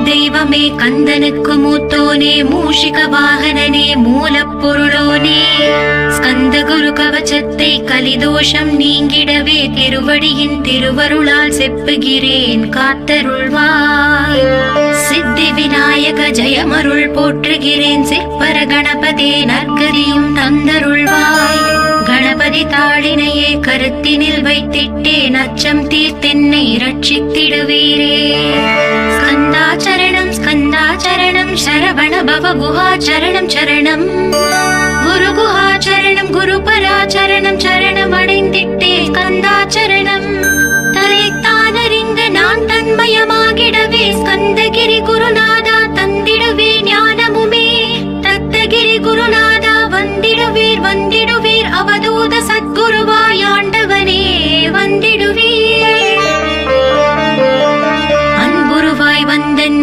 தெய்வமே கந்தனுக்கு மூத்தோனே மூஷிக வாகனனே மூலப்பொருளோனே ஸ்கந்த குரு கவச்சத்தை கலிதோஷம் நீங்கிடவே திருவடியின் திருவருளால் செப்புகிறேன் காத்தருள்வாய். சித்தி விநாயக ஜெயமருள் போற்றுகிறேன் சிற்பர கணபதே நற்கதியும் தந்தருள்வாய். கணபதி தாளினையே கருத்தினில் வைத்திட்டேன் அச்சம் தீர்த்தென்னை ரட்சித்திடுவீரே. ஸ்கந்தாச்சரணம் ஸ்கந்தாச்சரணம் சரவண பவ குஹாச்சரணம் சரணம் குரு குஹாச்சரணம் குரு பராச்சரணம் சரணம் அடைந்திட்டே ஸ்கந்தாச்சரணம். தரைத்தானறிந்த நான் தன்மயமாகிடவே ஸ்கந்தகிரி குருநாதா தந்திடுவே ஞானமுமே. தத்தகிரி குருநாதா வந்திடுவீர் வந்திடுவீர் அவதூத சத்குருவாய் ஆண்டவனே வந்திடுவீர்.